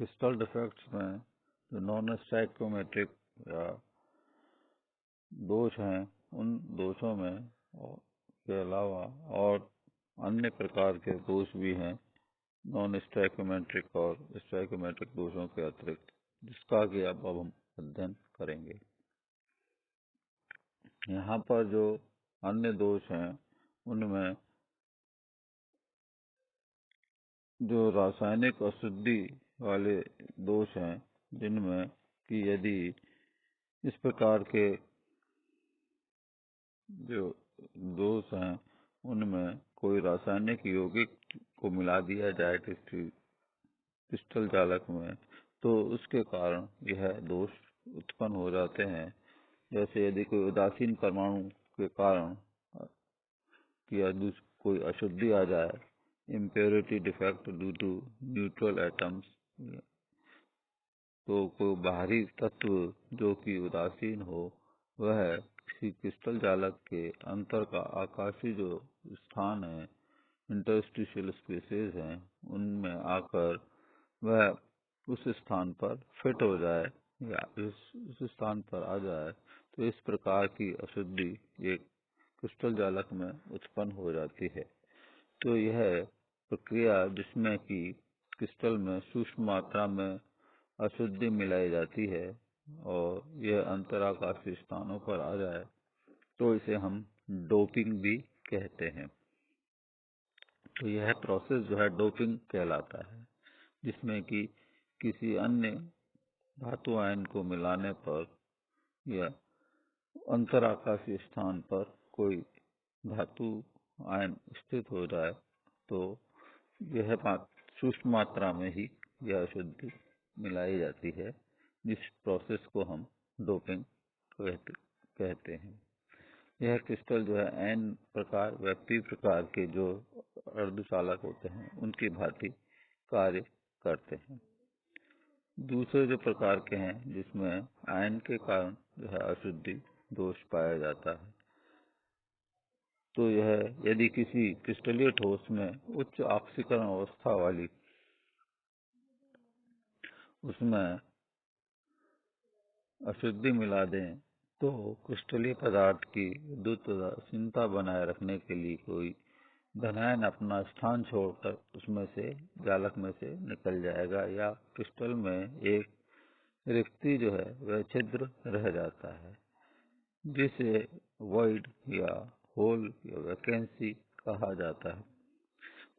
Crystal defects में जो non स्टैइकोमेट्रिक या दोष हैं, उन दोषों में के अलावा और अन्य प्रकार के दोष भी हैं नॉन स्टैइकोमेट्रिक और स्टैइकोमेट्रिक दोषों के अतिरिक्त, जिसका कि अब हम अध्ययन करेंगे। यहाँ पर जो अन्य दोष हैं उनमें जो रासायनिक अशुद्धि वाले दोष हैं, जिनमें कि यदि इस प्रकार के जो दोष हैं उनमें कोई रासायनिक यौगिक को मिला दिया जाए क्रिस्टल चालक में, तो उसके कारण यह दोष उत्पन्न हो जाते हैं। जैसे यदि कोई उदासीन परमाणु के कारण या कोई अशुद्धि आ जाए, impurity defect due to neutral atoms, तो कोई बाहरी तत्व जो कि उदासीन हो वह किसी क्रिस्टल चालक के अंतर का आकाशीय जो स्थान है, इंटरस्टिशियल स्पेसेस हैं, उनमें आकर वह उस स्थान पर फिट हो जाए या उस स्थान पर आ जाए, तो इस प्रकार की अशुद्धि एक क्रिस्टल चालक में उत्पन्न हो जाती है। तो यह प्रक्रिया जिसमें कि क्रिस्टल में सूक्ष्म मात्रा में अशुद्धि मिलाई जाती है और यह अंतराकाशीय स्थानों पर आ जाए, तो इसे हम डोपिंग भी कहते हैं। तो यह प्रोसेस जो है डोपिंग कहलाता है, जिसमें कि किसी अन्य धातु आयन को मिलाने पर या अंतराकाशीय स्थान पर कोई धातु आयन स्थित हो जाए, तो यह सूक्ष्म मात्रा में ही यह अशुद्धि मिलाई जाती है, जिस प्रोसेस को हम डोपिंग कहते हैं। यह क्रिस्टल जो है n प्रकार व p प्रकार के जो अर्धचालक होते हैं उनकी भांति कार्य करते हैं। दूसरे जो प्रकार के हैं जिसमें आयन के कारण जो है अशुद्धि दोष पाया जाता है, तो यह यदि किसी क्रिस्टलीय ठोस में उच्च ऑक्सीकरण अवस्था वाली उसमें अशुद्धि मिला दें, तो क्रिस्टलीय पदार्थ की विद्युत उदासीनता बनाए रखने के लिए कोई धनायन अपना स्थान छोड़कर उसमें से जालक में से निकल जाएगा, या क्रिस्टल में एक रिक्ति जो है वह छिद्र रह जाता है, जिसे वॉइड या होल या वैकेंसी कहा जाता है।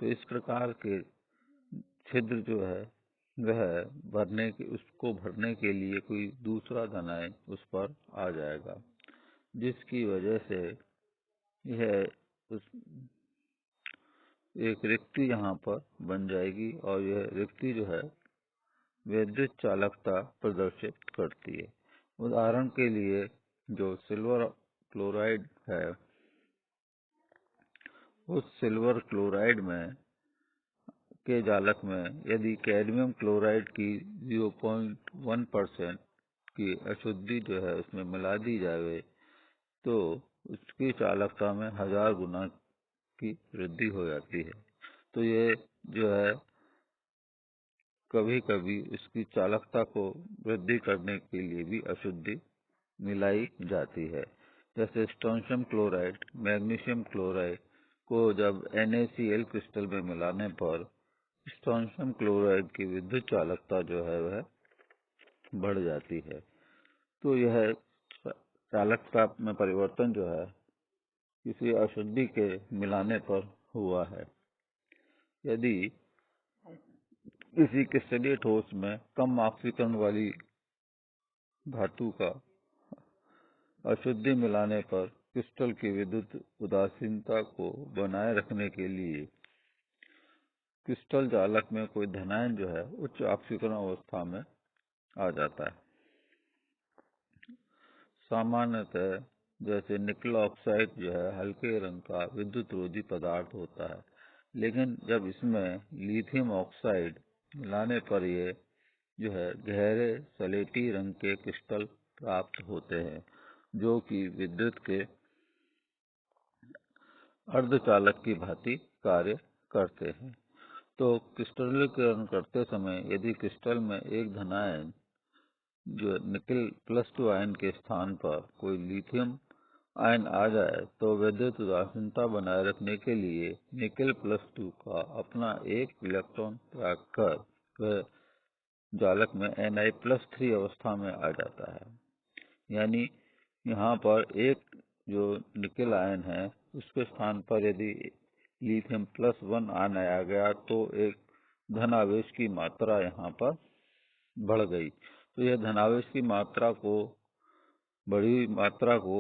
तो इस प्रकार के छिद्र जो है वह उसको भरने के लिए कोई दूसरा धनायन उस पर आ जाएगा, जिसकी वजह से यह एक रिक्ति यहाँ पर बन जाएगी और यह रिक्ति जो है विद्युत चालकता प्रदर्शित करती है। उदाहरण के लिए जो सिल्वर क्लोराइड है, उस सिल्वर क्लोराइड में के जालक में यदि कैडमियम क्लोराइड की 0.1% की अशुद्धि जो है उसमें मिला दी जाए, तो उसकी चालकता में 1000 गुना की वृद्धि हो जाती है। तो ये जो है कभी कभी इसकी चालकता को वृद्धि करने के लिए भी अशुद्धि मिलाई जाती है। जैसे स्ट्रोंशियम क्लोराइड, मैग्नीशियम क्लोराइड को जब NaCl क्रिस्टल में मिलाने पर स्ट्रोंशियम क्लोराइड की विद्युत चालकता जो है वह बढ़ जाती है। तो यह चालकता में परिवर्तन जो है किसी अशुद्धि के मिलाने पर हुआ है। यदि किसी क्रिस्टलीय ठोस में कम ऑक्सीकरण वाली धातु का अशुद्धि मिलाने पर क्रिस्टल की विद्युत उदासीनता को बनाए रखने के लिए क्रिस्टल जालक में कोई धनायन जो है उच्च ऑक्सीकरण अवस्था में आ जाता है। सामान्यतः जैसे निकल ऑक्साइड जो है हल्के रंग का विद्युत रोधी पदार्थ होता है, लेकिन जब इसमें लिथियम ऑक्साइड मिलाने पर ये जो है गहरे सलेटी रंग के क्रिस्टल प्राप्त होते हैं, जो कि विद्युत के अर्धचालक की भांति कार्य करते हैं। तो क्रिस्टलीकरण करते समय यदि क्रिस्टल में एक धन आयन जो निकेल +2 आयन के स्थान पर कोई लिथियम आयन आ जाए तो विद्युत उदासीनता बनाए रखने के लिए निकेल +2 का अपना एक इलेक्ट्रॉन त्याग कर वह जालक में Na+3 अवस्था में आ जाता है। यानी यहाँ पर एक जो निकेल आयन है उसके स्थान पर यदि लिथियम +1 आयन आ गया तो एक धनावेश की मात्रा यहाँ पर बढ़ गई। तो यह धनावेश की बड़ी मात्रा को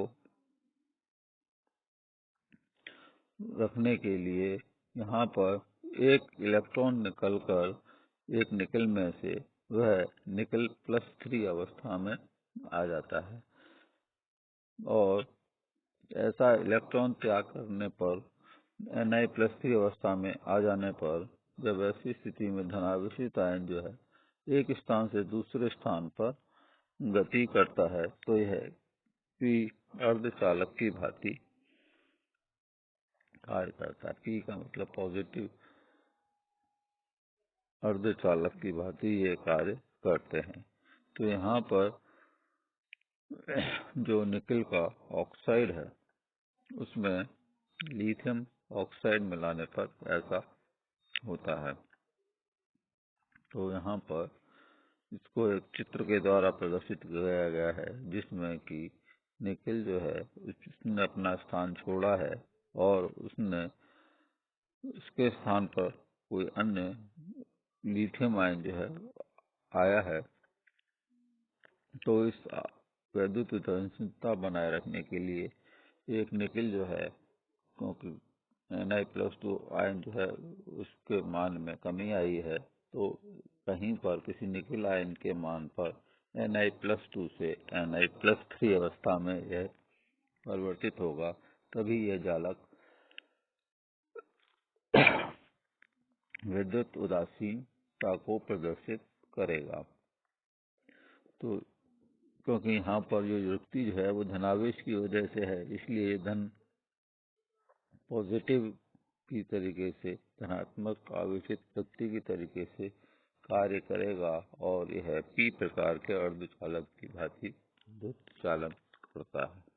रखने के लिए यहाँ पर एक इलेक्ट्रॉन निकलकर एक निकेल में से वह निकेल +3 अवस्था में आ जाता है और ऐसा इलेक्ट्रॉन त्याग करने पर Na+3 अवस्था में आ जाने पर जब ऐसी स्थिति में धनावेशित आयन जो है एक स्थान से दूसरे स्थान पर गति करता है तो यह p अर्धचालक की भांति कार्य करता है। p का मतलब पॉजिटिव अर्धचालक की भांति ये कार्य करते हैं। तो यहाँ पर जो निकेल का ऑक्साइड है उसमें लिथियम ऑक्साइड मिलाने पर ऐसा होता है। तो यहाँ पर इसको एक चित्र के द्वारा प्रदर्शित किया गया है जिसमें कि निकेल जो है उसने अपना स्थान छोड़ा है और उसके स्थान पर कोई अन्य लिथियम आयन जो है आया है। तो इस वैद्युत उदासीनता बनाए रखने के लिए एक निकेल जो है क्योंकि Na+2 आयन जो है उसके मान में कमी आई है तो कहीं पर किसी निकेल आयन के मान पर Na+2 से Na+3 अवस्था में यह परिवर्तित होगा, तभी यह जालक विद्युत उदासीनता को प्रदर्शित करेगा। तो क्योंकि यहाँ पर जो युक्ति जो है वो धनावेश की वजह से है, इसलिए धन पॉजिटिव की तरीके से धनात्मक आवेशित व्यक्ति की तरीके से कार्य करेगा और यह p प्रकार के अर्धचालक की भांति विद्युत चालन करता है।